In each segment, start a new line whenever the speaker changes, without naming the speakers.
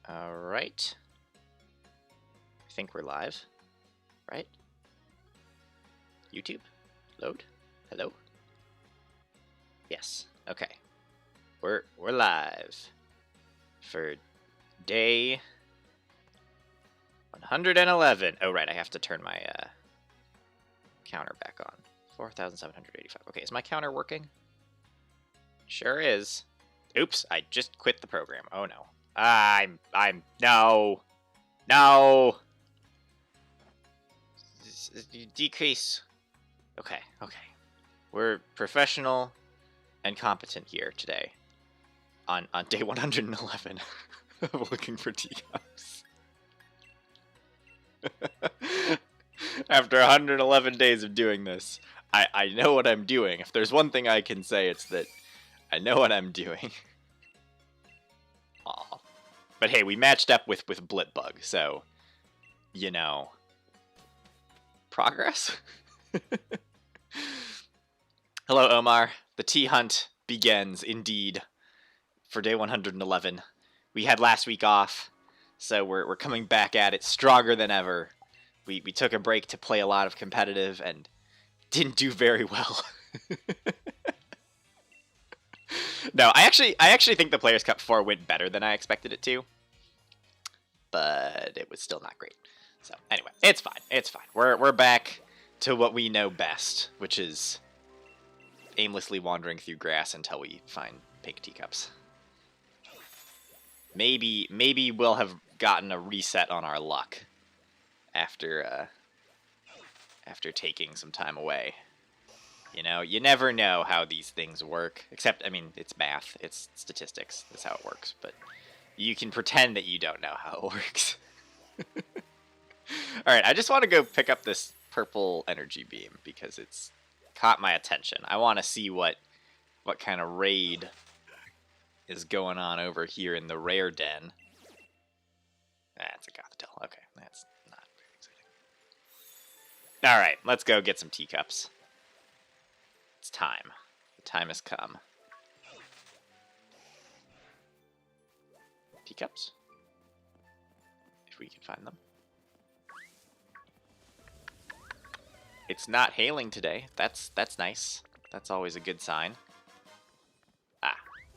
Alright. I think we're live, right? YouTube? Load? Hello? Yes. Okay. We're live for day 111. Oh right, I have to turn my counter back on. 4,785. Okay, is my counter working? Sure is. Oops, I just quit the program. Oh no. No. Decrease. Okay. We're professional and competent here today. On day 111 of looking for teacups. After 111 days of doing this, I know what I'm doing. If there's one thing I can say, it's that I know what I'm doing. Aw. But hey, we matched up with Blitbug, so, you know, progress? Hello, Omar. The tea hunt begins, indeed, for day 111. We had last week off, so we're coming back at it stronger than ever. We took a break to play a lot of competitive and didn't do very well. No, I actually think the Players' Cup 4 went better than I expected it to. But it was still not great. So, anyway, it's fine. It's fine. We're back to what we know best, which is aimlessly wandering through grass until we find pink teacups. Maybe we'll have gotten a reset on our luck after taking some time away. You know, you never know how these things work. Except, I mean, it's math. It's statistics. That's how it works. But you can pretend that you don't know how it works. Alright, I just want to go pick up this purple energy beam because it's caught my attention. I want to see what kind of raid is going on over here in the rare den. That's a Gothitelle. Okay, that's not very exciting. Alright, let's go get some teacups. It's time. The time has come. Teacups? If we can find them. It's not hailing today. That's nice. That's always a good sign.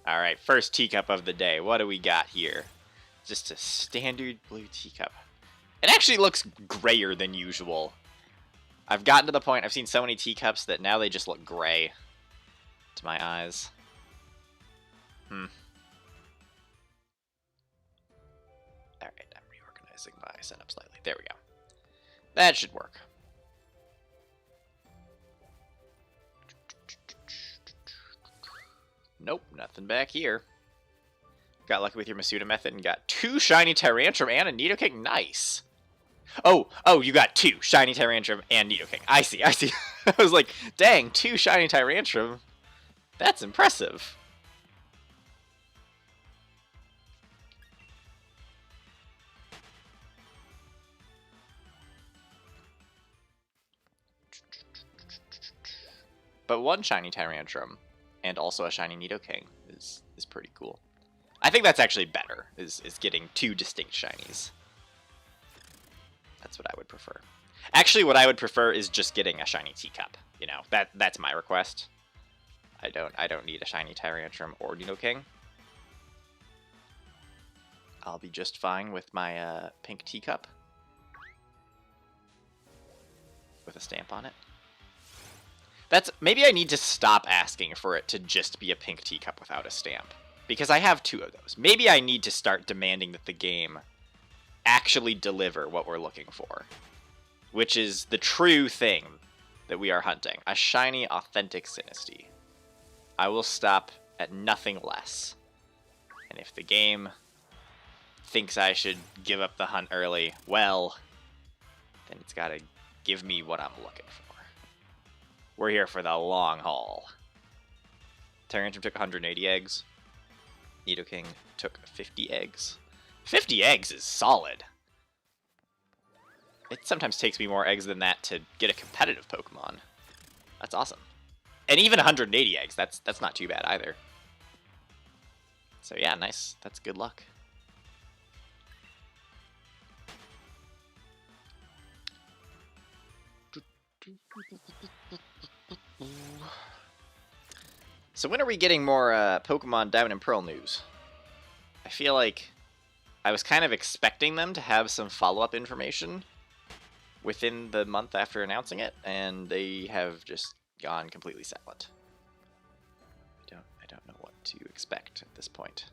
Alright, first teacup of the day. What do we got here? Just a standard blue teacup. It actually looks grayer than usual. I've gotten to the point, I've seen so many teacups that now they just look gray to my eyes. Alright, I'm reorganizing my setup slightly. There we go. That should work. Nope, nothing back here. Got lucky with your Masuda method and got 2 shiny Tyrantrum and a Nidoking. Nice. Oh, you got 2 shiny Tyrantrum and Nidoking. I see. I was like, dang, 2 shiny Tyrantrum. That's impressive. But 1 shiny Tyrantrum and also a shiny Nidoking is pretty cool. I think that's actually better, is getting 2 distinct shinies. That's what I would prefer. Actually, what I would prefer is just getting a shiny teacup. You know, that's my request. I don't need a shiny Tyrantrum or Nidoking. I'll be just fine with my pink teacup with a stamp on it. Maybe I need to stop asking for it to just be a pink teacup without a stamp. Because I have 2 of those. Maybe I need to start demanding that the game actually deliver what we're looking for. Which is the true thing that we are hunting. A shiny, authentic Sinistea. I will stop at nothing less. And if the game thinks I should give up the hunt early, well, then it's gotta give me what I'm looking for. We're here for the long haul. Tyrantrum took 180 eggs. Nidoking took 50 eggs. 50 eggs is solid. It sometimes takes me more eggs than that to get a competitive Pokemon. That's awesome. And even 180 eggs, that's not too bad either. So yeah, nice. That's good luck. So when are we getting more Pokemon Diamond and Pearl news? I feel like I was kind of expecting them to have some follow-up information within the month after announcing it, and they have just gone completely silent. I don't know what to expect at this point.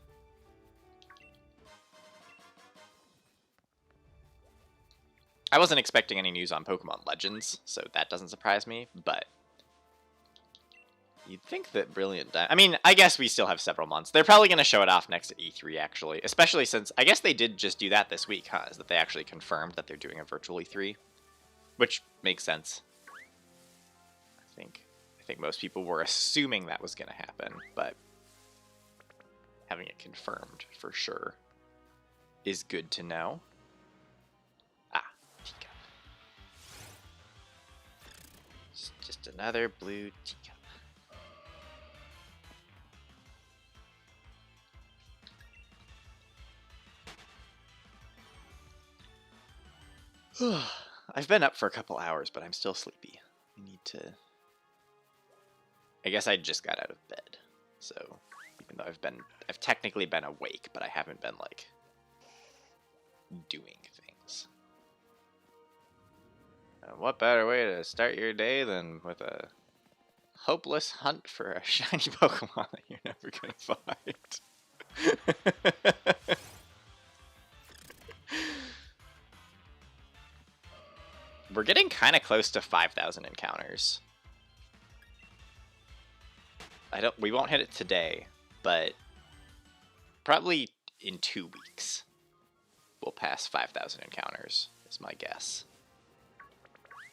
I wasn't expecting any news on Pokemon Legends, so that doesn't surprise me, but you'd think that Brilliant Diamond... I mean, I guess we still have several months. They're probably going to show it off next at E3, actually. Especially since... I guess they did just do that this week, huh? Is that they actually confirmed that they're doing a virtual E3. Which makes sense. I think most people were assuming that was going to happen, but having it confirmed for sure is good to know. Ah, teacup. It's just another blue teacup. I've been up for a couple hours, but I'm still sleepy. I need to... I guess I just got out of bed, so even though I've technically been awake, but I haven't been, like, doing things. What better way to start your day than with a hopeless hunt for a shiny Pokemon that you're never gonna find? We're getting kind of close to 5,000 encounters. We won't hit it today, but probably in 2 weeks we'll pass 5,000 encounters, is my guess.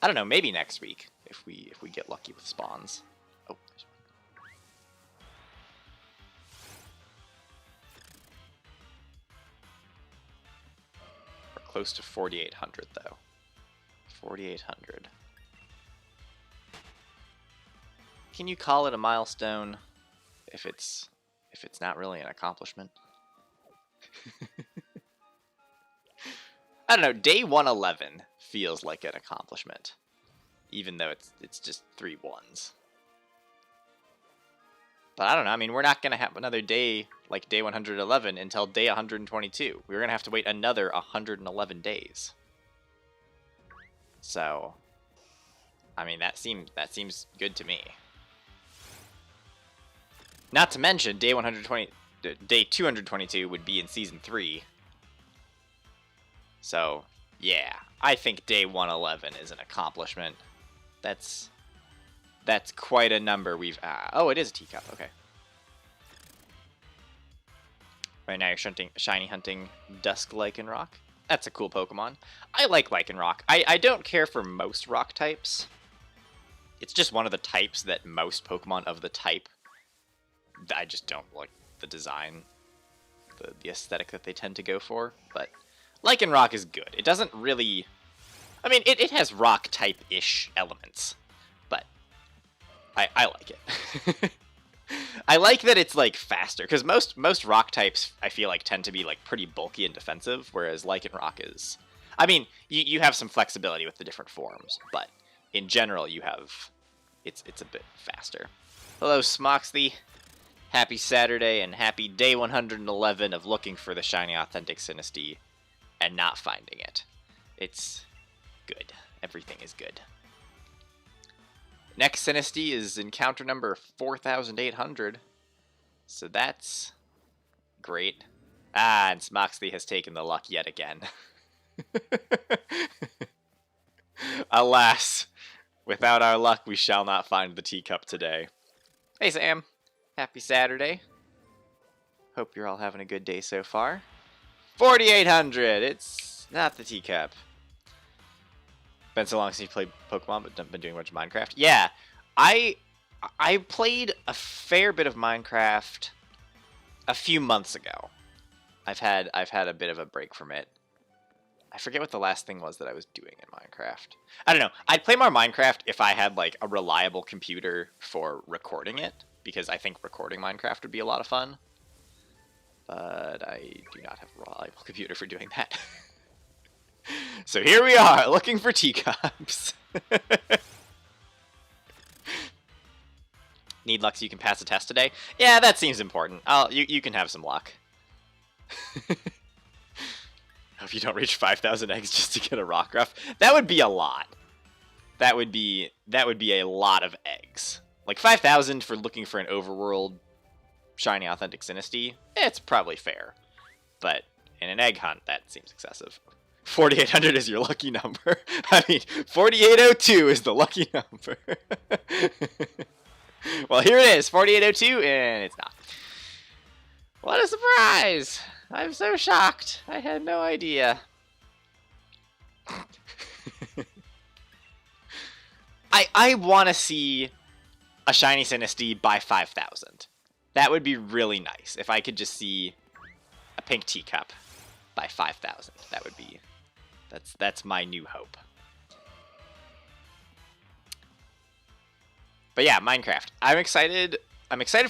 I don't know, maybe next week if we get lucky with spawns. Oh, there's one. We're close to 4,800 though. 4,800. Can you call it a milestone if it's not really an accomplishment? I don't know, day 111 feels like an accomplishment, even though it's just 3 ones. But I don't know, I mean, we're not going to have another day like day 111 until day 122. We're going to have to wait another 111 days. So, I mean, that seems good to me. Not to mention, day 222 would be in Season 3. So, yeah, I think day 111 is an accomplishment. That's quite a number we've... oh, it is a teacup, okay. Right now you're shiny hunting Dusk Lycanroc. That's a cool Pokemon. I like Lycanroc. I don't care for most rock types. It's just one of the types that most Pokemon of the type... I just don't like the design, the aesthetic that they tend to go for, but Lycanroc is good. It doesn't really... I mean, it has rock-type-ish elements, but I like it. I like that it's, like, faster, because most rock types, I feel like, tend to be, like, pretty bulky and defensive, whereas Lycanroc is... I mean, you have some flexibility with the different forms, but in general, you have... It's a bit faster. Hello, Smoxley. Happy Saturday and happy day 111 of looking for the shiny authentic Sinistea and not finding it. It's good. Everything is good. Next Sinistea is encounter number 4,800. So that's great. Ah, and Smoxley has taken the luck yet again. Alas, without our luck, we shall not find the teacup today. Hey, Sam. Happy Saturday. Hope you're all having a good day so far. 4,800! It's not the teacup. Been so long since you played Pokemon, but been doing much Minecraft. Yeah, I played a fair bit of Minecraft a few months ago. I've had a bit of a break from it. I forget what the last thing was that I was doing in Minecraft. I don't know. I'd play more Minecraft if I had like a reliable computer for recording it, because I think recording Minecraft would be a lot of fun. But I do not have a reliable computer for doing that. So here we are, looking for teacups. Need luck so you can pass a test today. Yeah, that seems important. You can have some luck. Hope you don't reach 5,000 eggs just to get a Rockruff. That would be a lot. That would be a lot of eggs. Like 5,000 for looking for an overworld shiny authentic Sinistea, it's probably fair. But in an egg hunt, that seems excessive. 4,800 is your lucky number. I mean, 4,802 is the lucky number. Well, here it is, 4,802, and it's not. What a surprise! I'm so shocked. I had no idea. I want to see a shiny Sinistea by 5,000. That would be really nice if I could just see a pink teacup by 5,000. That would be, that's my new hope. But yeah, Minecraft. I'm excited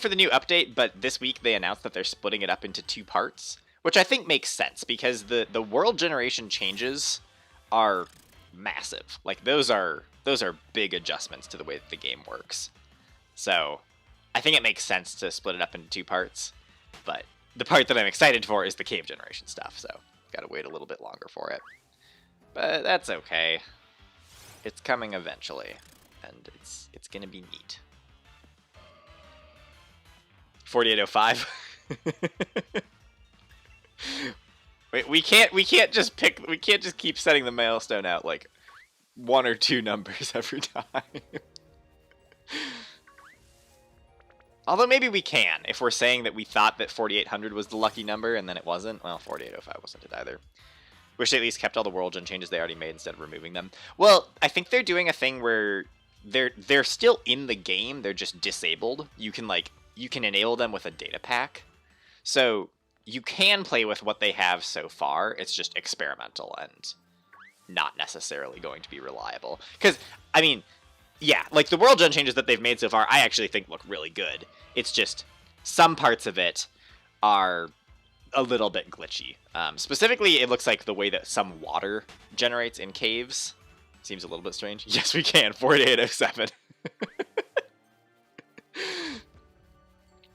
for the new update, but this week they announced that they're splitting it up into 2 parts, which I think makes sense because the world generation changes are massive. Like those are big adjustments to the way that the game works. So I think it makes sense to split it up into 2 parts, but the part that I'm excited for is the cave generation stuff, so gotta wait a little bit longer for it. But that's okay. It's coming eventually, and it's gonna be neat. 4805. Wait, we can't just keep setting the milestone out like 1 or 2 numbers every time. Although maybe we can, if we're saying that we thought that 4,800 was the lucky number and then it wasn't. Well, 4,805 wasn't it either. Wish they at least kept all the world gen changes they already made instead of removing them. Well, I think they're doing a thing where they're still in the game, they're just disabled. You can enable them with a data pack. So you can play with what they have so far. It's just experimental and not necessarily going to be reliable. Because, I mean, yeah, like the world gen changes that they've made so far, I actually think look really good. It's just some parts of it are a little bit glitchy. Specifically, it looks like the way that some water generates in caves seems a little bit strange. Yes, we can. 4807.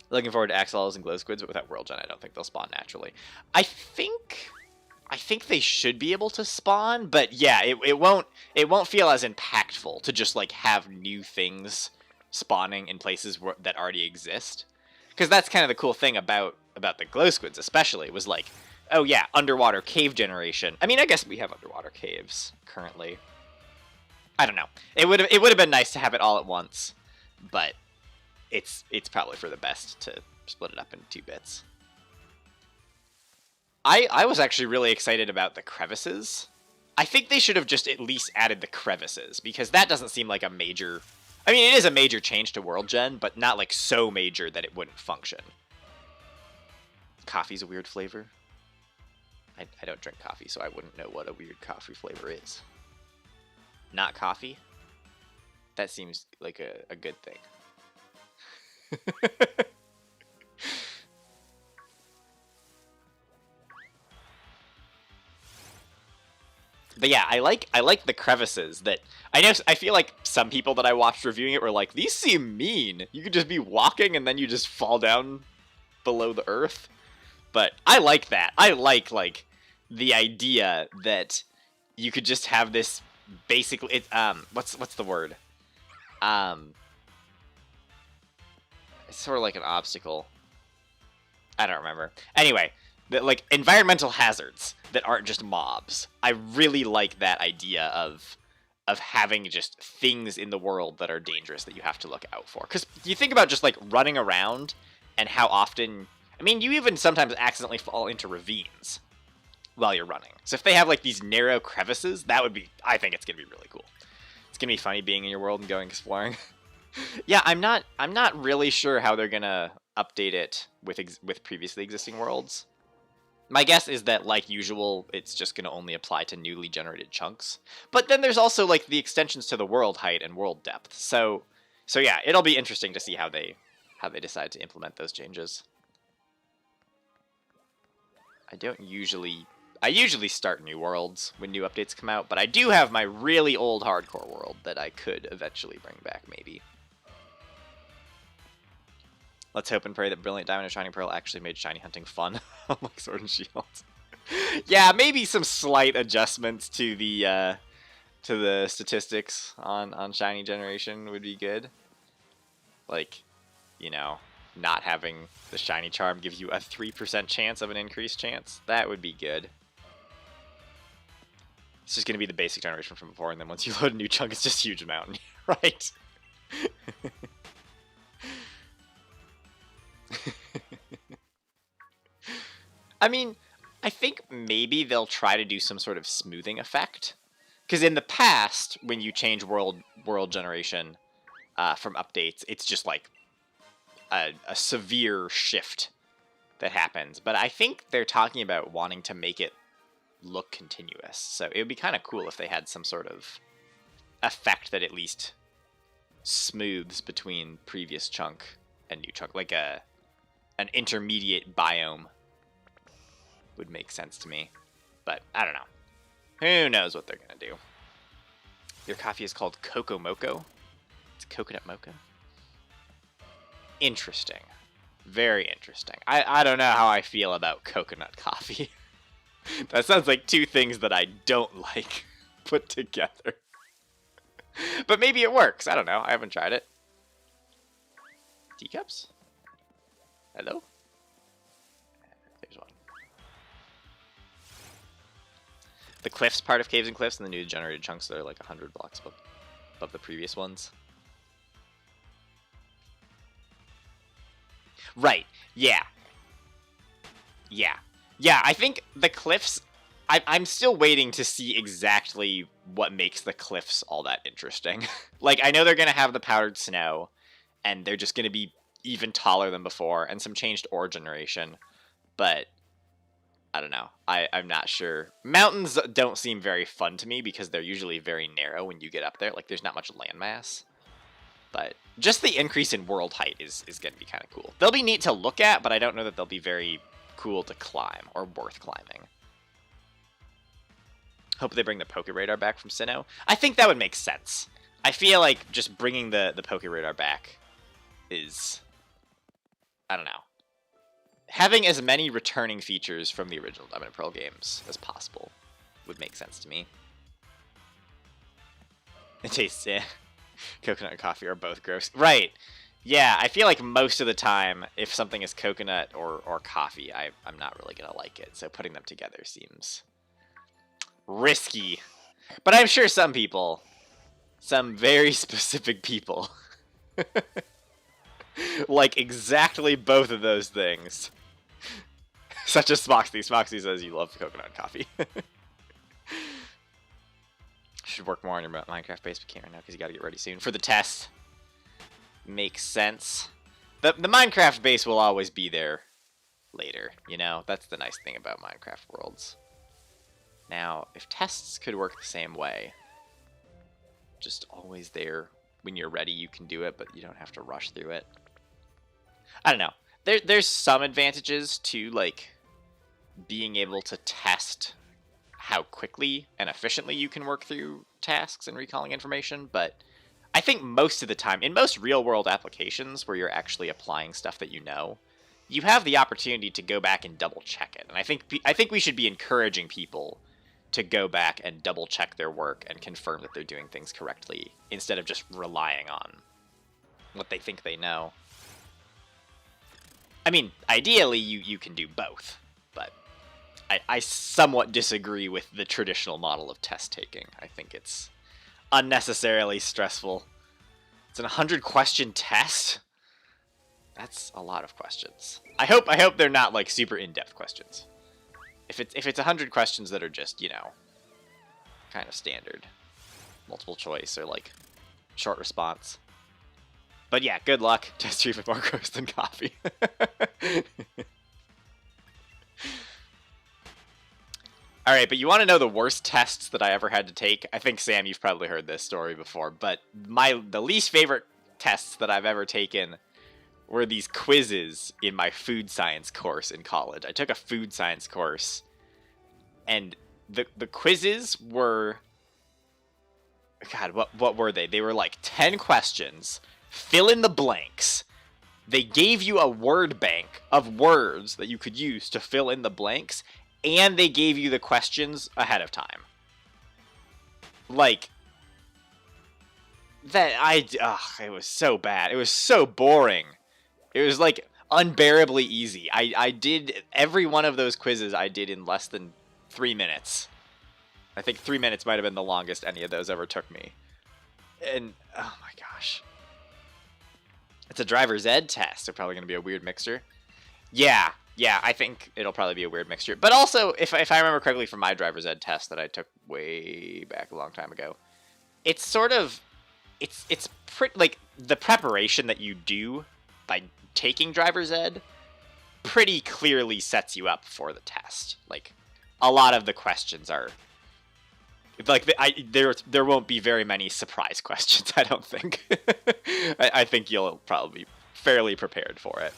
Looking forward to Axolotls and Glow Squids, but without world gen, I don't think they'll spawn naturally. I think they should be able to spawn, but yeah, it won't feel as impactful to just like have new things spawning in places that already exist. Because that's kind of the cool thing about the Glow Squids, especially, was like, oh yeah, underwater cave generation. I mean, I guess we have underwater caves currently. I don't know. It would have been nice to have it all at once, but it's probably for the best to split it up into 2 bits. I was actually really excited about the crevices. I think they should have just at least added the crevices, because that doesn't seem like a major... I mean, it is a major change to world gen, but not like so major that it wouldn't function. Coffee's a weird flavor. I don't drink coffee, so I wouldn't know what a weird coffee flavor is. Not coffee? That seems like a good thing. But yeah, I like the crevices that I feel like some people that I watched reviewing it were like, these seem mean. You could just be walking and then you just fall down below the earth. But I like that. I like the idea that you could just have this basically what's the word? It's sort of like an obstacle. I don't remember. Anyway, like environmental hazards that aren't just mobs. I really like that idea of having just things in the world that are dangerous that you have to look out for. Because you think about just like running around and how often... I mean, you even sometimes accidentally fall into ravines while you're running. So if they have like these narrow crevices, that would be... I think it's going to be really cool. It's going to be funny being in your world and going exploring. Yeah, I'm not really sure how they're going to update it with previously existing worlds. My guess is that, like usual, it's just going to only apply to newly generated chunks. But then there's also, like, the extensions to the world height and world depth. So yeah, it'll be interesting to see how they decide to implement those changes. I usually start new worlds when new updates come out, but I do have my really old hardcore world that I could eventually bring back, maybe. Let's hope and pray that Brilliant Diamond and Shining Pearl actually made shiny hunting fun, like Sword and Shield. Yeah, maybe some slight adjustments to the statistics on shiny generation would be good. Like, you know, not having the shiny charm give you a 3% chance of an increased chance. That would be good. It's just going to be the basic generation from before, and then once you load a new chunk, it's just a huge mountain, right? I mean, I think maybe they'll try to do some sort of smoothing effect. Because in the past, when you change world generation from updates, it's just like a severe shift that happens. But I think they're talking about wanting to make it look continuous. So it would be kind of cool if they had some sort of effect that at least smooths between previous chunk and new chunk. Like an intermediate biome would make sense to me. But I don't know. Who knows what they're going to do. Your coffee is called Coco Moco. It's coconut mocha. Interesting. Very interesting. I don't know how I feel about coconut coffee. That sounds like two things that I don't like put together. But maybe it works. I don't know. I haven't tried it. Teacups? Hello? There's one. The cliffs part of Caves and Cliffs and the new generated chunks that are like 100 blocks above the previous ones. Right. Yeah. Yeah. Yeah, I think the cliffs... I'm still waiting to see exactly what makes the cliffs all that interesting. Like, I know they're going to have the powdered snow, and they're just going to be even taller than before, and some changed ore generation, but I don't know. I'm not sure. Mountains don't seem very fun to me because they're usually very narrow when you get up there. Like, there's not much landmass. But just the increase in world height is going to be kind of cool. They'll be neat to look at, but I don't know that they'll be very cool to climb or worth climbing. Hope they bring the Poké Radar back from Sinnoh. I think that would make sense. I feel like just bringing the Poké Radar back is... I don't know. Having as many returning features from the original Diamond and Pearl games as possible would make sense to me. It tastes, coconut and coffee are both gross. Right. Yeah, I feel like most of the time, if something is coconut or coffee, I'm not really going to like it. So putting them together seems risky. But I'm sure some people, some very specific people, like exactly both of those things. Such as Smoxy. Smoxy says you love coconut and coffee. Should work more on your Minecraft base, but can't right now because you got to get ready soon for the test. Makes sense. The Minecraft base will always be there later, you know? That's the nice thing about Minecraft worlds. Now, if tests could work the same way, just always there when you're ready, you can do it, but you don't have to rush through it. I don't know. There's some advantages to, like, being able to test how quickly and efficiently you can work through tasks and recalling information, but I think most of the time, in most real-world applications where you're actually applying stuff that you know, you have the opportunity to go back and double-check it. And I think we should be encouraging people to go back and double-check their work and confirm that they're doing things correctly, instead of just relying on what they think they know. I mean, ideally, you can do both, but I somewhat disagree with the traditional model of test-taking. I think it's unnecessarily stressful. It's an 100-question test? That's a lot of questions. I hope they're not, like, super in-depth questions. If it's 100 questions that are just, you know, kind of standard. Multiple choice or, like, short response. But yeah, good luck. Test treatment more gross than coffee. Alright, but you want to know the worst tests that I ever had to take? I think, Sam, you've probably heard this story before, but the least favorite tests that I've ever taken were these quizzes in my food science course in college. I took a food science course, and the quizzes were... God, what were they? They were like 10 questions, fill in the blanks, They gave you a word bank of words that you could use to fill in the blanks, and they gave you the questions ahead of time. Like, it was so bad. It was so boring. It was, like, unbearably easy. I did every one of those quizzes I did in less than 3 minutes. I think 3 minutes might have been the longest any of those ever took me. And, oh my gosh. It's a driver's ed test. They're probably going to be a weird mixture. Yeah, I think it'll probably be a weird mixture. But also, if I remember correctly from my driver's ed test that I took way back a long time ago, it's sort of, it's pretty, like, the preparation that you do by taking driver's ed pretty clearly sets you up for the test. Like, a lot of the questions are, like, there won't be very many surprise questions, I don't think. I think you'll probably be fairly prepared for it.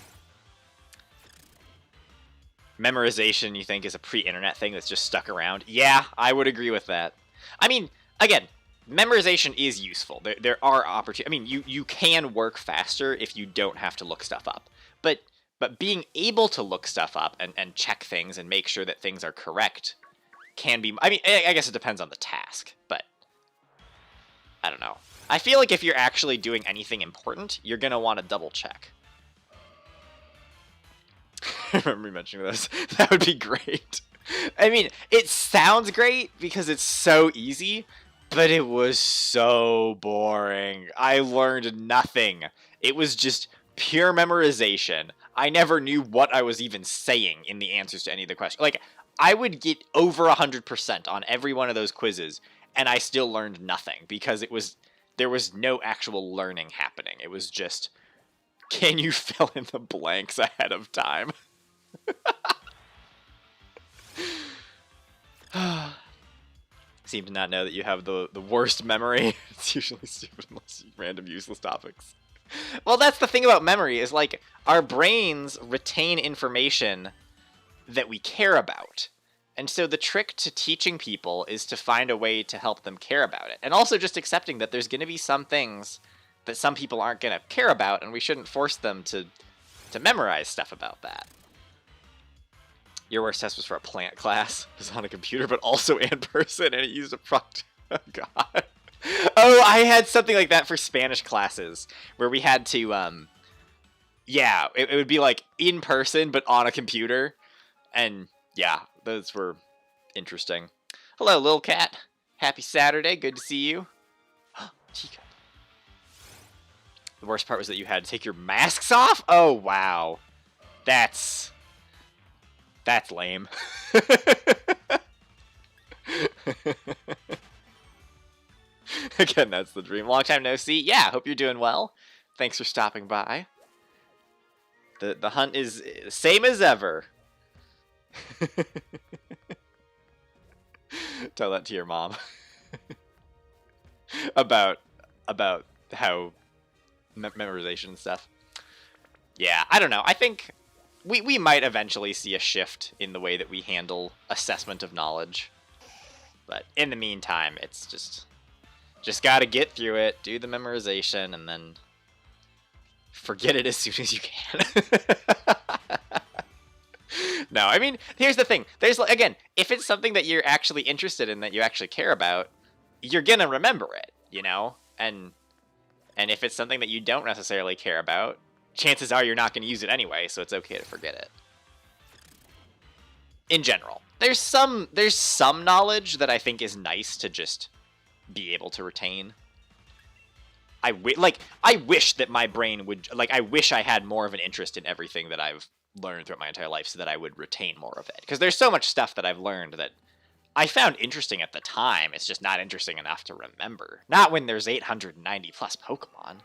Memorization, you think, is a pre-internet thing that's just stuck around? Yeah, I would agree with that. I mean, again, memorization is useful. There are opportunities. I mean, you can work faster if you don't have to look stuff up. But being able to look stuff up and check things and make sure that things are correct can be... I mean, I guess it depends on the task, but I don't know. I feel like if you're actually doing anything important, you're going to want to double check. I remember you mentioning this. That would be great. I mean, it sounds great because it's so easy, but it was so boring. I learned nothing. It was just pure memorization. I never knew what I was even saying in the answers to any of the questions. Like, I would get over 100% on every one of those quizzes, and I still learned nothing because there was no actual learning happening. It was just, can you fill in the blanks ahead of time? Seem to not know that you have the worst memory. It's usually stupid unless you random useless topics. Well, that's the thing about memory, is like our brains retain information that we care about. And so the trick to teaching people is to find a way to help them care about it. And also just accepting that there's going to be some things that some people aren't going to care about, and we shouldn't force them to memorize stuff about that. Your worst test was for a plant class. It was on a computer, but also in person, and it used a proctor. Oh, God. Oh, I had something like that for Spanish classes, where we had to, yeah, it would be like in person, but on a computer. And yeah, those were interesting. Hello, little cat. Happy Saturday. Good to see you. Teacup. The worst part was that you had to take your masks off? Oh, wow. That's lame. Again, that's the dream. Long time no see. Yeah, hope you're doing well. Thanks for stopping by. The hunt is same as ever. Tell that to your mom. about how memorization and stuff. Yeah, I don't know. I think we might eventually see a shift in the way that we handle assessment of knowledge. But in the meantime, it's just got to get through it, do the memorization, and then forget it as soon as you can. No, I mean, here's the thing. There's, again, if it's something that you're actually interested in, that you actually care about, you're gonna remember it, you know? And if it's something that you don't necessarily care about, chances are you're not going to use it anyway, so it's okay to forget it. In general. There's some knowledge that I think is nice to just be able to retain. I wish that my brain would... I wish I had more of an interest in everything that I've learned throughout my entire life so that I would retain more of it. Because there's so much stuff that I've learned that I found interesting at the time. It's just not interesting enough to remember. Not when there's 890 plus Pokemon.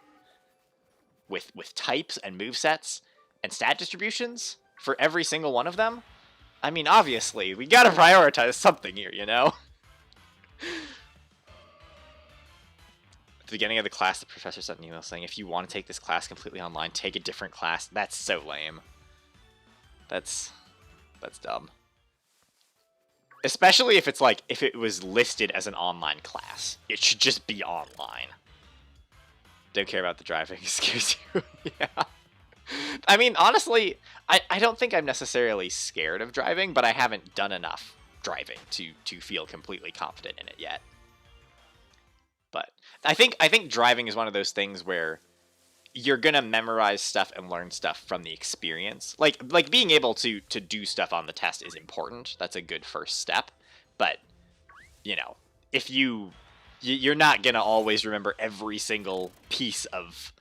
With types and movesets and stat distributions for every single one of them. I mean, obviously, we gotta prioritize something here, you know? At the beginning of the class, the professor sent an email saying, if you want to take this class completely online, take a different class. That's so lame. That's dumb. Especially if it's like, if it was listed as an online class. It should just be online. Don't care about the driving, excuse you. Yeah. I mean, honestly, I don't think I'm necessarily scared of driving, but I haven't done enough driving to feel completely confident in it yet. But I think driving is one of those things where you're gonna memorize stuff and learn stuff from the experience. Like being able to do stuff on the test is important. That's a good first step. But if you're not gonna always remember every single piece of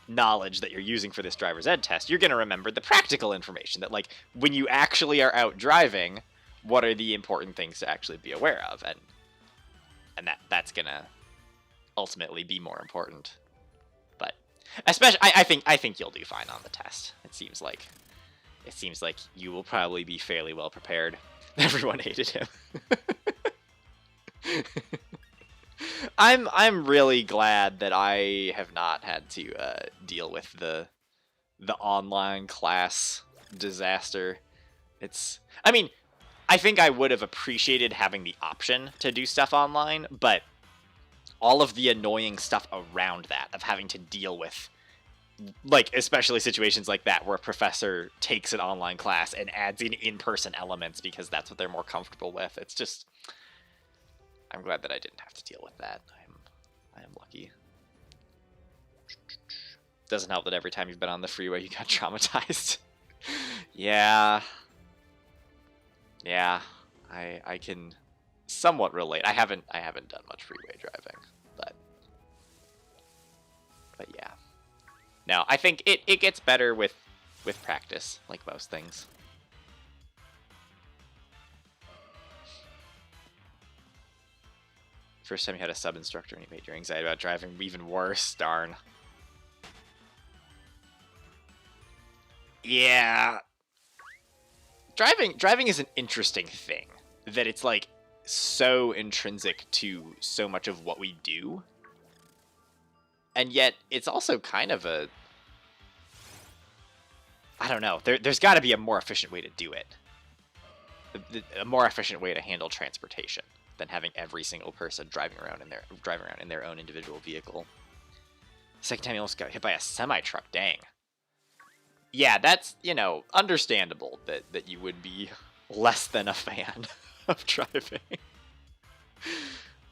knowledge that you're using for this driver's ed test. You're gonna remember the practical information that, like, when you actually are out driving, what are the important things to actually be aware of, and that's gonna ultimately be more important. But especially, I think you'll do fine on the test. It seems like you will probably be fairly well prepared. Everyone hated him. I'm really glad that I have not had to deal with the online class disaster. I mean, I think I would have appreciated having the option to do stuff online, but all of the annoying stuff around that, of having to deal with, like, especially situations like that where a professor takes an online class and adds in-person elements because that's what they're more comfortable with. It's just, I'm glad that I didn't have to deal with that. I am lucky. Doesn't help that every time you've been on the freeway you got traumatized. Yeah, I can somewhat relate. I haven't done much freeway driving, but yeah. No, I think it gets better with practice, like most things. First time you had a sub instructor and you made your anxiety about driving even worse. Darn. Yeah. Driving is an interesting thing. That it's, like, so intrinsic to so much of what we do. And yet, it's also kind of a... I don't know. There's got to be a more efficient way to do it. A more efficient way to handle transportation than having every single person driving around in their own individual vehicle. Second time you almost got hit by a semi-truck, dang. Yeah, that's, understandable that you would be less than a fan of driving.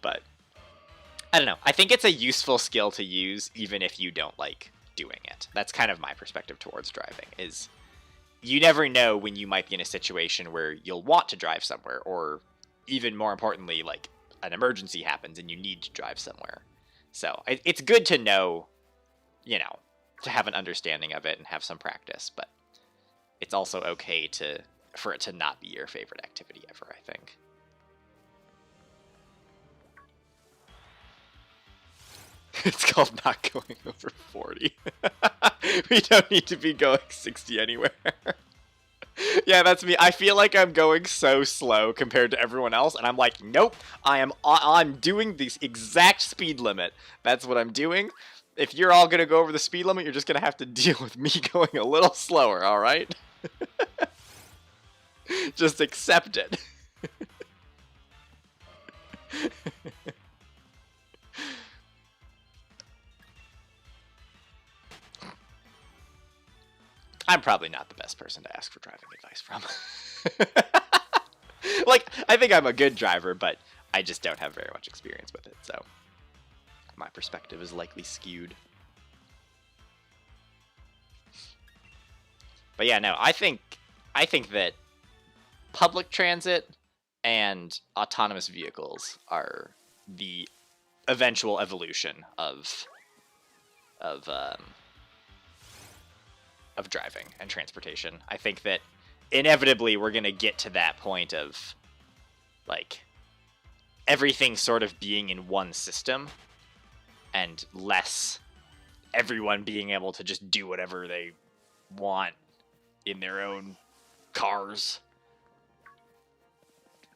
But, I don't know. I think it's a useful skill to use even if you don't like doing it. That's kind of my perspective towards driving, is you never know when you might be in a situation where you'll want to drive somewhere, or even more importantly, like, an emergency happens and you need to drive somewhere. So it's good to know, to have an understanding of it and have some practice, but it's also okay for it to not be your favorite activity ever, I think. It's called not going over 40. We don't need to be going 60 anywhere. Yeah, that's me. I feel like I'm going so slow compared to everyone else, and I'm like, nope, I'm doing the exact speed limit. That's what I'm doing. If you're all going to go over the speed limit, you're just going to have to deal with me going a little slower, all right? Just accept it. I'm probably not the best person to ask for driving advice from. Like, I think I'm a good driver, but I just don't have very much experience with it, so my perspective is likely skewed. But yeah, no, I think that public transit and autonomous vehicles are the eventual evolution of driving and transportation. I think that inevitably we're going to get to that point of, like, everything sort of being in one system and less everyone being able to just do whatever they want in their own cars.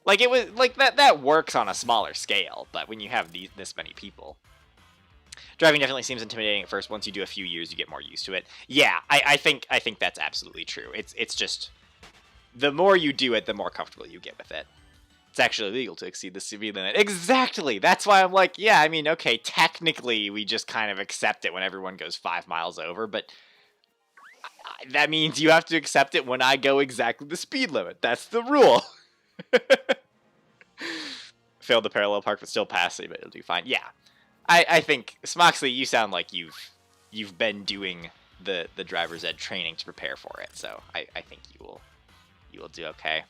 Like, it was like that works on a smaller scale, but when you have this many people, driving definitely seems intimidating at first. Once you do a few years, you get more used to it. Yeah, I think that's absolutely true. It's just, the more you do it, the more comfortable you get with it. It's actually illegal to exceed the speed limit. Exactly! That's why I'm like, yeah, I mean, okay, technically we just kind of accept it when everyone goes 5 miles over, but that means you have to accept it when I go exactly the speed limit. That's the rule. Failed the parallel park, but still passing, but it'll do fine. Yeah, I think Smoxley, you sound like you've been doing the driver's ed training to prepare for it, so I think you will do okay.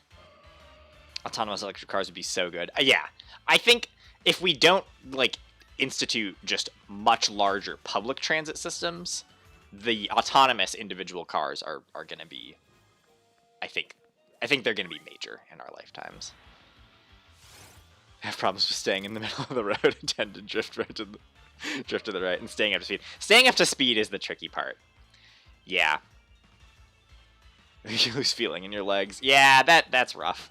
Autonomous electric cars would be so good. Yeah, I think if we don't like institute just much larger public transit systems, the autonomous individual cars are going to be, I think they're going to be major in our lifetimes. I have problems with staying in the middle of the road and tend to drift to the right and staying up to speed. Staying up to speed is the tricky part. Yeah. You lose feeling in your legs. Yeah, that's rough.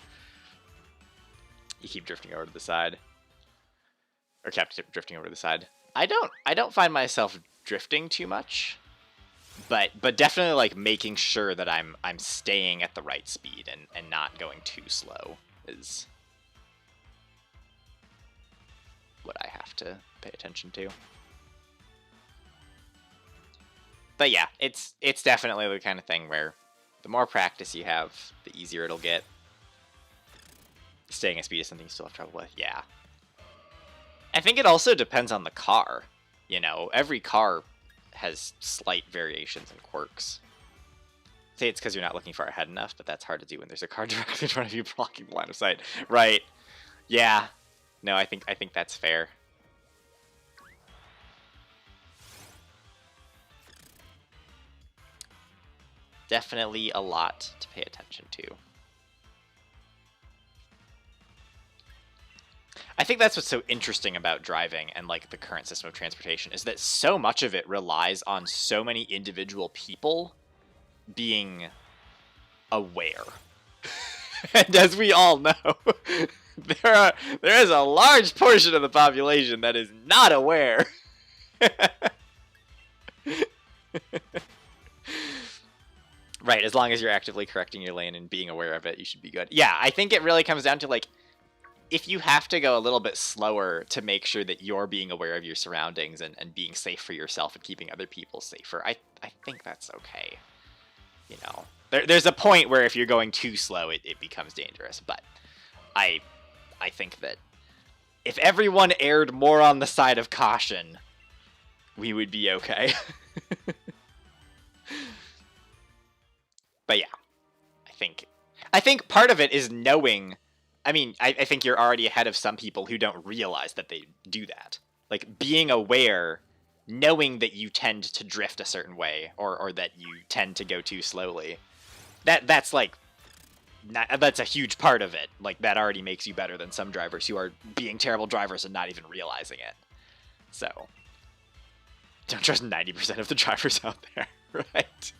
You keep drifting over to the side. Or kept drifting over to the side. I don't find myself drifting too much. But definitely like making sure that I'm staying at the right speed and not going too slow is what I have to pay attention to. But yeah, it's definitely the kind of thing where the more practice you have, the easier it'll get. Staying at speed is something you still have trouble with. Yeah. I think it also depends on the car. You know, every car has slight variations and quirks. Say it's because you're not looking far ahead enough, but that's hard to do when there's a car directly in front of you blocking the line of sight. Right. Yeah. No, I think that's fair. Definitely a lot to pay attention to. I think that's what's so interesting about driving and like the current system of transportation is that so much of it relies on so many individual people being aware. And as we all know, there is a large portion of the population that is not aware. Right, as long as you're actively correcting your lane and being aware of it, you should be good. Yeah, I think it really comes down to like, if you have to go a little bit slower to make sure that you're being aware of your surroundings and being safe for yourself and keeping other people safer, I think that's okay. You know, there's a point where if you're going too slow, it becomes dangerous. But I think that if everyone erred more on the side of caution, we would be okay. But yeah, I think part of it is knowing. I mean, I think you're already ahead of some people who don't realize that they do that. Like, being aware, knowing that you tend to drift a certain way, or that you tend to go too slowly. That's like, that's a huge part of it. Like, that already makes you better than some drivers who are being terrible drivers and not even realizing it. So, don't trust 90% of the drivers out there, right?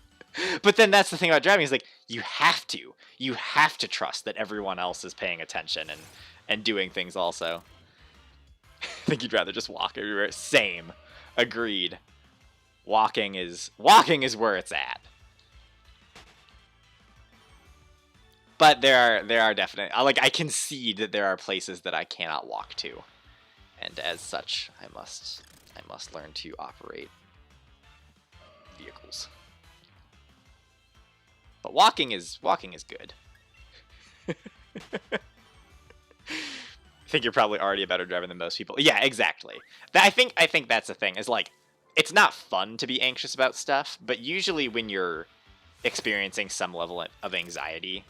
But then that's the thing about driving is like you have to trust that everyone else is paying attention and doing things also. I think you'd rather just walk everywhere. Same. Agreed. Walking is where it's at. But there are definitely, like, I concede that there are places that I cannot walk to. And as such, I must learn to operate vehicles. But walking is good. I think you're probably already a better driver than most people. Yeah, exactly. I think that's the thing. Is like, it's not fun to be anxious about stuff, but usually when you're experiencing some level of anxiety,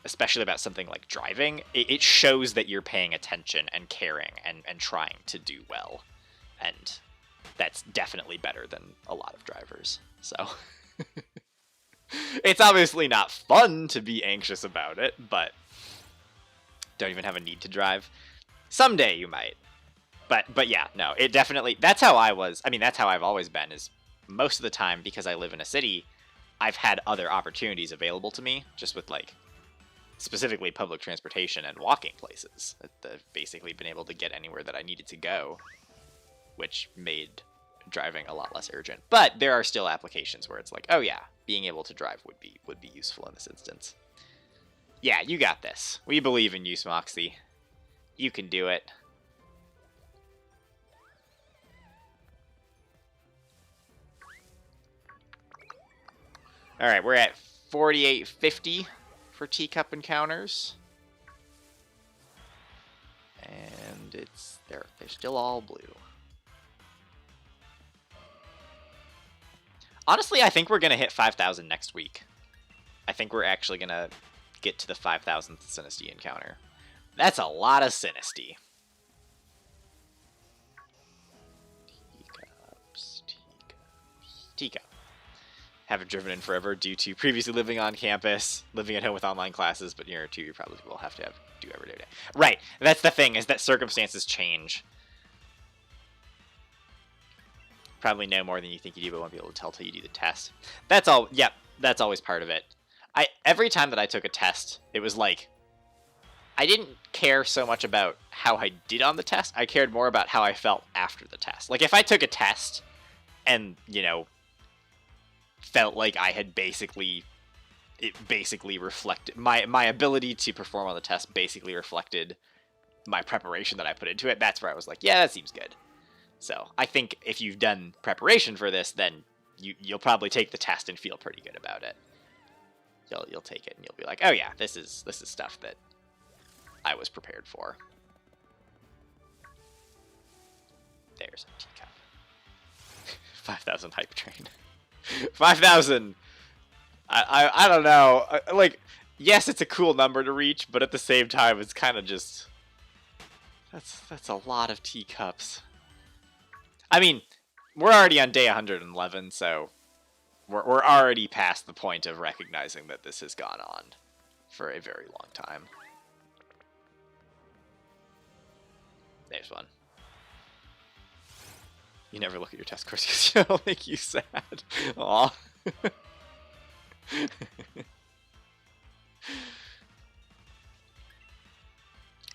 especially about something like driving, it shows that you're paying attention and caring and trying to do well. And that's definitely better than a lot of drivers. So it's obviously not fun to be anxious about it, but don't even have a need to drive. Someday you might. But yeah, no, it definitely, that's how I was. I mean, that's how I've always been, is most of the time, because I live in a city, I've had other opportunities available to me, just with, like, specifically public transportation and walking places. I've basically been able to get anywhere that I needed to go, which made driving a lot less urgent. But there are still applications where it's like, oh yeah, being able to drive would be useful in this instance. Yeah, you got this. We believe in you, Smoxy. You can do it. All right, we're at 4850 for teacup encounters. And they're still all blue. Honestly, I think we're going to hit 5,000 next week. I think we're actually going to get to the 5,000th Sinistea encounter. That's a lot of Sinistea. Teacup. Haven't driven in forever due to previously living on campus, living at home with online classes, but year or two you probably will have to do every day. Right, that's the thing, is that circumstances change. Probably know more than you think you do, but won't be able to tell till you do the test. That's all. Yep, that's always part of it. Every time that I took a test, it was like, I didn't care so much about how I did on the test. I cared more about how I felt after the test. Like, if I took a test and, you know, felt like I had basically reflected my ability to perform on the test, basically reflected my preparation that I put into it. That's where I was like, yeah, that seems good. So I think if you've done preparation for this, then you'll probably take the test and feel pretty good about it. You'll take it and you'll be like, oh yeah, this is stuff that I was prepared for. There's a teacup. 5,000 hype train. 5,000. I don't know. Like, yes, it's a cool number to reach, but at the same time, it's kind of just that's a lot of teacups. I mean, we're already on day 111, so we're already past the point of recognizing that this has gone on for a very long time. There's one. You never look at your test scores because it'll make you sad. Aw.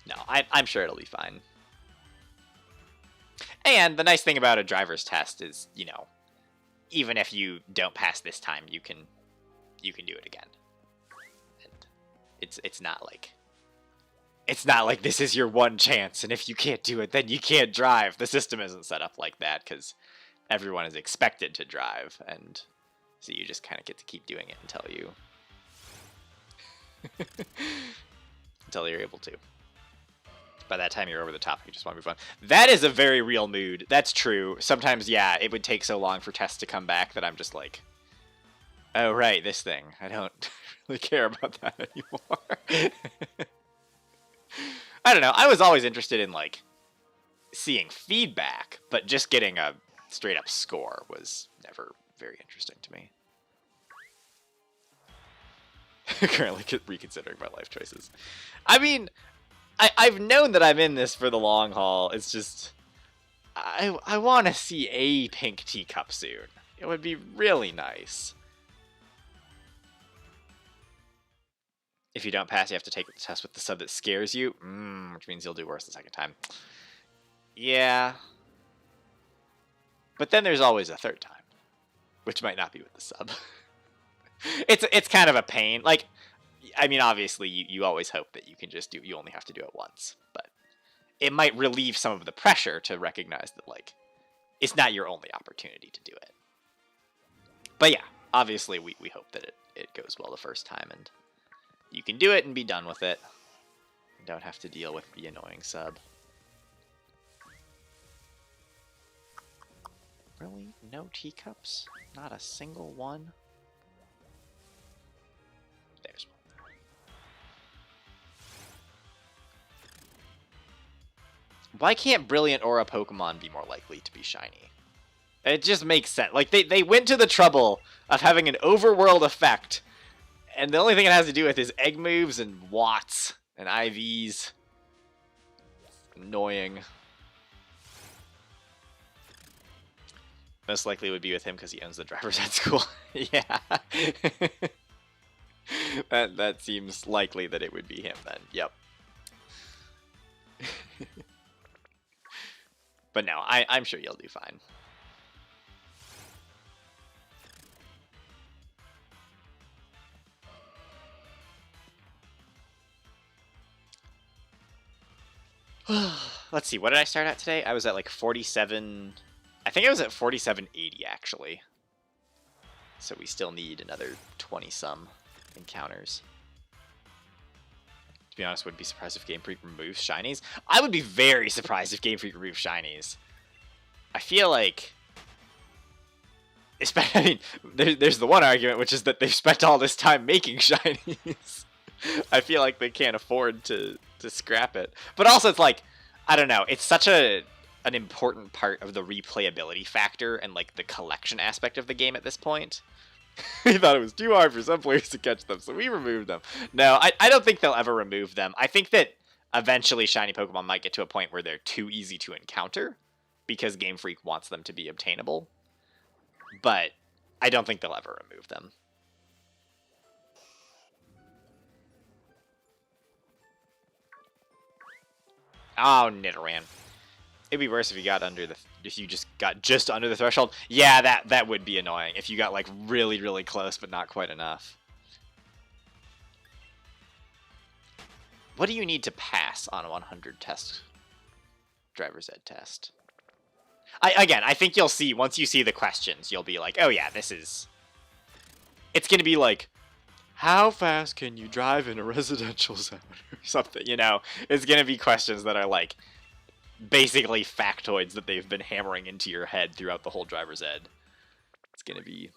No, I'm sure it'll be fine. And the nice thing about a driver's test is, you know, even if you don't pass this time, you can do it again. And it's not like this is your one chance, and if you can't do it, then you can't drive. The system isn't set up like that, because everyone is expected to drive, and so you just kind of get to keep doing it until you're able to. By that time, you're over the top. You just want to move on. That is a very real mood. That's true. Sometimes, yeah, it would take so long for tests to come back that I'm just like, oh, right, this thing. I don't really care about that anymore. I don't know. I was always interested in, like, seeing feedback, but just getting a straight-up score was never very interesting to me. Currently reconsidering my life choices. I mean, I've known that I'm in this for the long haul. It's just, I want to see a pink teacup soon. It would be really nice. If you don't pass, you have to take the test with the sub that scares you. Which means you'll do worse the second time. Yeah. But then there's always a third time. Which might not be with the sub. It's kind of a pain. Like, I mean, obviously, you always hope that you can just you only have to do it once. But it might relieve some of the pressure to recognize that, like, it's not your only opportunity to do it. But yeah, obviously, we hope that it goes well the first time, and you can do it and be done with it. You don't have to deal with the annoying sub. Really? No teacups? Not a single one? There's one. Why can't Brilliant Aura Pokemon be more likely to be shiny? It just makes sense. Like, they went to the trouble of having an overworld effect, and the only thing it has to do with is egg moves and watts and IVs. Annoying. Most likely it would be with him because he owns the driver's ed school. Yeah. that seems likely that it would be him then. Yep. But no, I'm sure you'll do fine. Let's see, what did I start at today? I was at like 47... I think I was at 4780, actually. So we still need another 20-some encounters. To be honest, I would be surprised if Game Freak removes shinies. I would be very surprised if Game Freak removes shinies. I feel like... I mean, there's the one argument, which is that they've spent all this time making shinies. I feel like they can't afford to scrap it. But also, it's like, I don't know, it's such an important part of the replayability factor and like the collection aspect of the game at this point. We thought it was too hard for some players to catch them, so we removed them. No, I don't think they'll ever remove them. I think that eventually shiny Pokemon might get to a point where they're too easy to encounter because Game Freak wants them to be obtainable. But I don't think they'll ever remove them. Oh, Nidoran. It'd be worse if you got if you just got just under the threshold. Yeah, that would be annoying if you got like really, really close but not quite enough. What do you need to pass on a 100 test? Driver's ed test. Again, I think you'll see, once you see the questions, you'll be like, oh yeah, this is... It's going to be like, how fast can you drive in a residential zone? Or something, you know? It's going to be questions that are like, basically factoids that they've been hammering into your head throughout the whole driver's ed. It's going to be...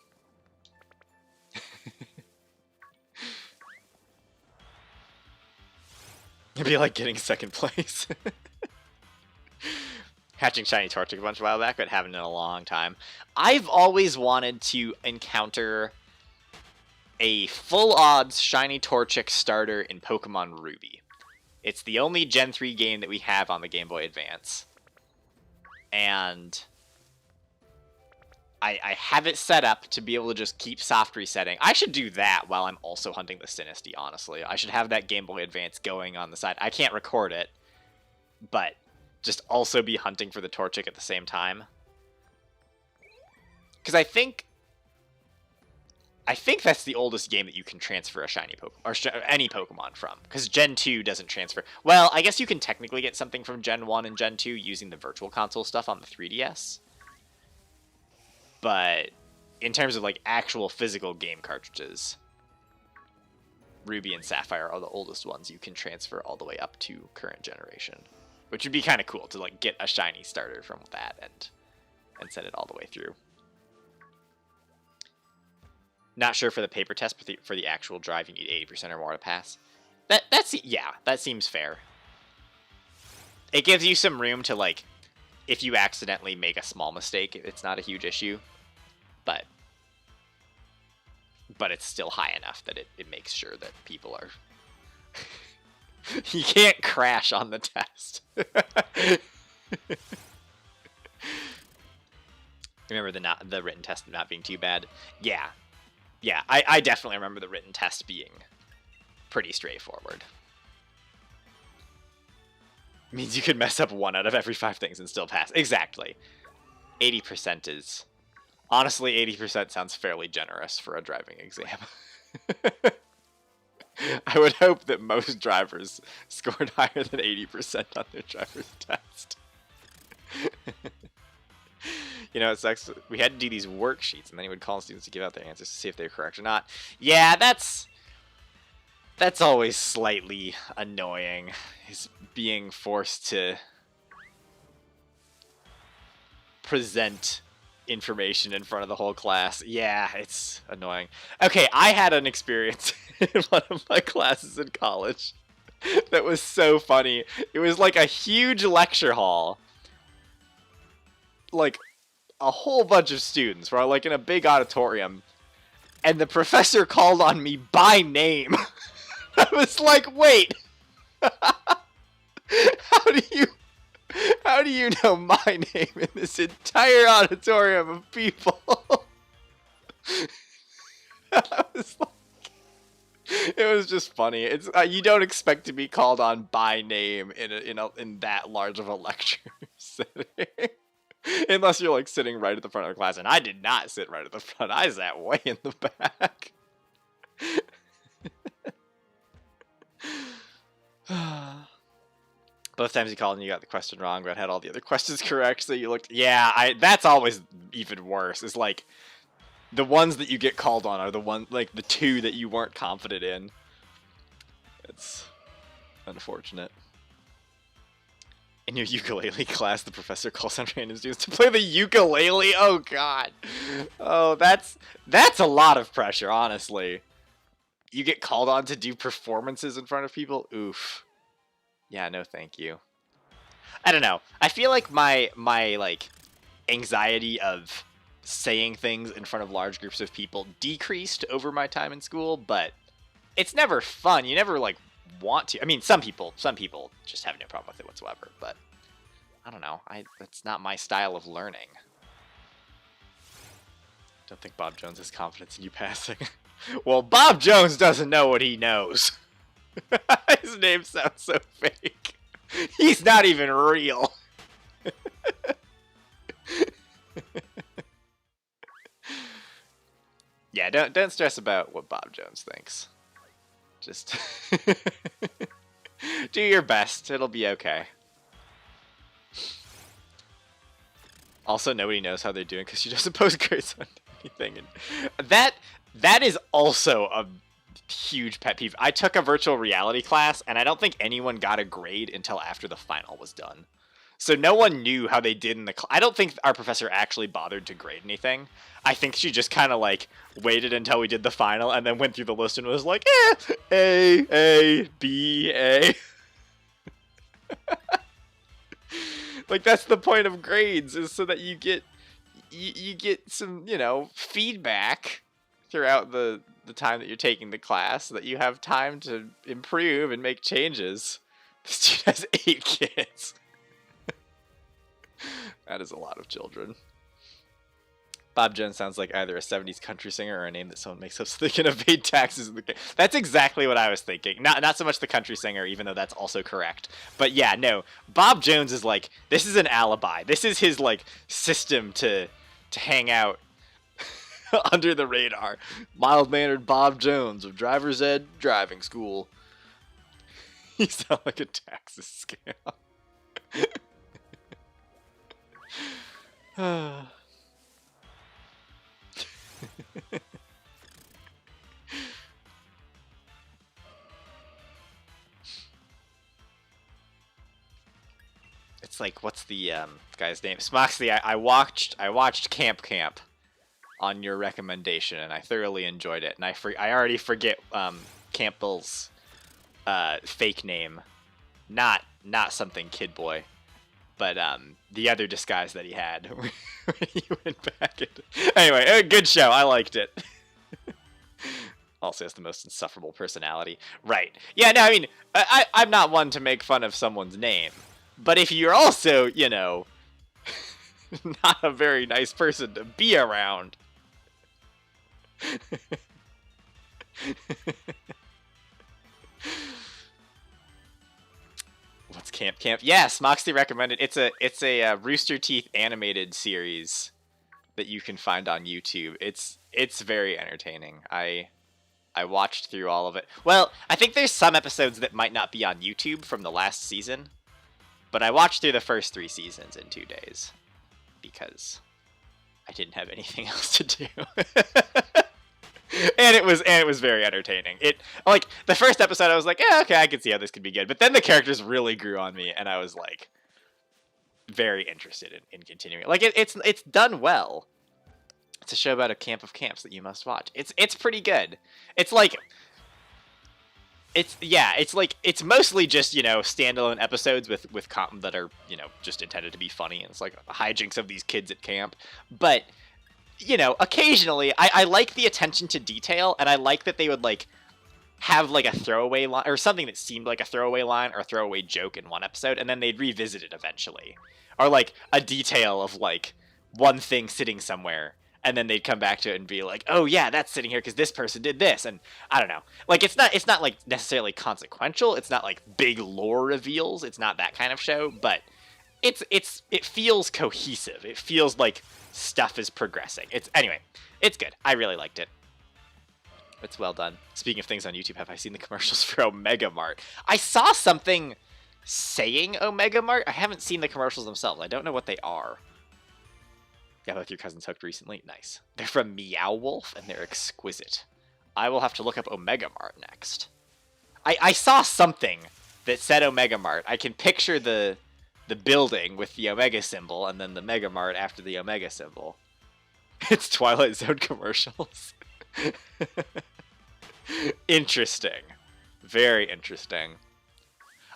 It'd be like getting second place. Hatching shiny Torchic a bunch of while back, but haven't in a long time. I've always wanted to encounter a full odds shiny Torchic starter in Pokemon Ruby. It's the only Gen 3 game that we have on the Game Boy Advance. And I have it set up to be able to just keep soft resetting. I should do that while I'm also hunting the Sinistea, honestly. I should have that Game Boy Advance going on the side. I can't record it, but just also be hunting for the Torchic at the same time. Because I think that's the oldest game that you can transfer a shiny Pokemon, or any Pokemon from. Because Gen 2 doesn't transfer. Well, I guess you can technically get something from Gen 1 and Gen 2 using the Virtual Console stuff on the 3DS. But in terms of like actual physical game cartridges, Ruby and Sapphire are the oldest ones you can transfer all the way up to current generation. Which would be kind of cool to like get a shiny starter from that and send it all the way through. Not sure for the paper test, but for the actual drive, you need 80% or more to pass. Yeah, that seems fair. It gives you some room to like, if you accidentally make a small mistake, it's not a huge issue, but it's still high enough that it makes sure that people are. You can't crash on the test. Remember the written test not being too bad? Yeah. Yeah, I definitely remember the written test being pretty straightforward. Means you could mess up 1 out of every 5 things and still pass. Exactly. 80% is... Honestly, 80% sounds fairly generous for a driving exam. I would hope that most drivers scored higher than 80% on their driver's test. You know, it sucks. We had to do these worksheets, and then he would call students to give out their answers to see if they were correct or not. Yeah, that's always slightly annoying, is being forced to present information in front of the whole class. Yeah, it's annoying. Okay, I had an experience in one of my classes in college that was so funny. It was like a huge lecture hall. Like, a whole bunch of students were like in a big auditorium, and the professor called on me by name. I was like, wait, how do you know my name in this entire auditorium of people? I was like, it was just funny. It's you don't expect to be called on by name in that large of a lecture setting. Unless you're like sitting right at the front of the class, and I did not sit right at the front. I sat way in the back. Both times you called and you got the question wrong, but had all the other questions correct, so you looked... Yeah, that's always even worse. It's like, The ones that you get called on are the one, like the two that you weren't confident in. It's unfortunate. In your ukulele class, the professor calls on random students to play the ukulele. Oh god. Oh, that's a lot of pressure, honestly. You get called on to do performances in front of people? Oof. Yeah, no thank you. I don't know. I feel like my like anxiety of saying things in front of large groups of people decreased over my time in school, but it's never fun. You never like want to. I mean, some people just have no problem with it whatsoever, but I don't know. That's not my style of learning. Don't think Bob Jones has confidence in you passing. Well, Bob Jones doesn't know what he knows. His name sounds so fake. He's not even real. Yeah, don't stress about what Bob Jones thinks. Just do your best. It'll be okay. Also, nobody knows how they're doing because she doesn't post grades on anything. And that is also a huge pet peeve. I took a virtual reality class, and I don't think anyone got a grade until after the final was done. So no one knew how they did in the class. I don't think our professor actually bothered to grade anything. I think she just kind of like waited until we did the final and then went through the list and was like, A, B, A. Like, that's the point of grades, is so that you get some, you know, feedback throughout the time that you're taking the class, so that you have time to improve and make changes. The student has 8 kids. That is a lot of children. Bob Jones sounds like either a 70s country singer or a name that someone makes up so they can evade taxes in the game. That's exactly what I was thinking. Not so much the country singer, even though that's also correct. But yeah, no. Bob Jones is like, this is an alibi. This is his like system to hang out under the radar. Mild-mannered Bob Jones of Driver's Ed Driving School. You sound like a taxes scam. It's like, what's the guy's name? Smoxley. I watched Camp on your recommendation, and I thoroughly enjoyed it. And I already forget Campbell's fake name, not something Kid Boy, but the other disguise that he had when he went back. Anyway, a good show. I liked it. Also has the most insufferable personality. Right. Yeah, no, I mean, I'm not one to make fun of someone's name. But if you're also, you know, not a very nice person to be around. What's Camp? Yes, Moxley recommended. It's a Rooster Teeth animated series that you can find on YouTube. It's very entertaining. I watched through all of it. Well, I think there's some episodes that might not be on YouTube from the last season, but I watched through the first 3 seasons in 2 days because I didn't have anything else to do. And it was very entertaining. It, like, the first episode I was like, yeah, okay, I can see how this could be good. But then the characters really grew on me, and I was like very interested in continuing. Like, it's done well. It's a show about a camp of camps that you must watch. It's pretty good. It's mostly just, you know, standalone episodes with that are, you know, just intended to be funny, and it's like hijinks of these kids at camp. But, you know, occasionally I like the attention to detail, and I like that they would like have like a throwaway line or something that seemed like a throwaway line or a throwaway joke in one episode, and then they'd revisit it eventually, or like a detail of like one thing sitting somewhere. And then they'd come back to it and be like, "Oh yeah, that's sitting here because this person did this." And I don't know, like it's not like necessarily consequential. It's not like big lore reveals. It's not that kind of show, but it feels cohesive. It feels like stuff is progressing. It's good. I really liked it. It's well done. Speaking of things on YouTube, have I seen the commercials for Omega Mart? I saw something saying Omega Mart. I haven't seen the commercials themselves. I don't know what they are. Yeah, both your cousins hooked recently. Nice. They're from Meow Wolf, and they're exquisite. I will have to look up Omega Mart next. I saw something that said Omega Mart. I can picture the building with the Omega symbol, and then the Mega Mart after the Omega symbol. It's Twilight Zone commercials. Interesting. Very interesting.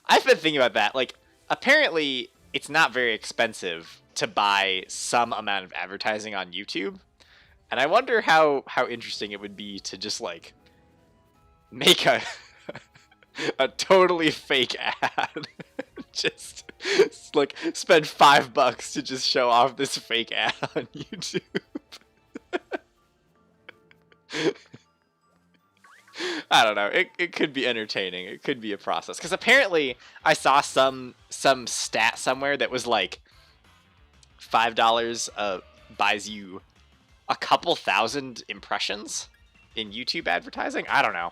I've been thinking about that. Like, apparently, it's not very expensive to buy some amount of advertising on YouTube. And I wonder how interesting it would be to just, like, make a totally fake ad. just, like, spend $5 to just show off this fake ad on YouTube. I don't know. It could be entertaining. It could be a process. Because apparently I saw some stat somewhere that was like $5 buys you a couple thousand impressions in YouTube advertising. I don't know.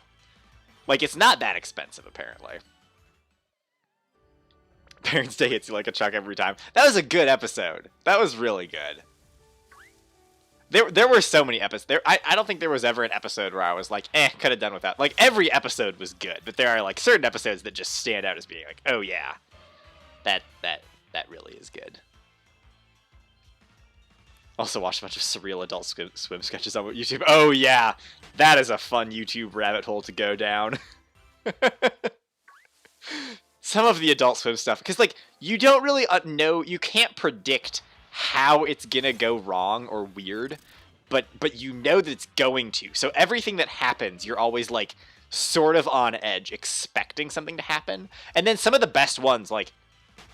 Like, it's not that expensive, apparently. Parents' Day hits you like a truck every time. That was a good episode. That was really good. There were so many episodes. I don't think there was ever an episode where I was like, could have done without. Like, every episode was good, but there are, like, certain episodes that just stand out as being like, oh, yeah. That really is good. Also watched a bunch of surreal Adult Swim sketches on YouTube. Oh, yeah. That is a fun YouTube rabbit hole to go down. Some of the Adult Swim stuff. Because, like, you don't really know. You can't predict how it's gonna go wrong or weird. But you know that it's going to. So everything that happens, you're always, like, sort of on edge, expecting something to happen. And then some of the best ones, like,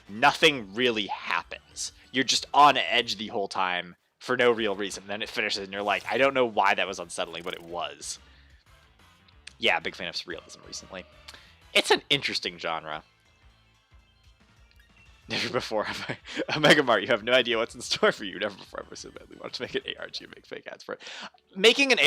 nothing really happens. You're just on edge the whole time for no real reason. Then it finishes and you're like, I don't know why that was unsettling, but it was. Yeah, big fan of surrealism recently. It's an interesting genre. Never before have I... Omega Mart, you have no idea what's in store for you. Never before have I so badly wanted to make an ARG and make fake ads for it. Making an ARG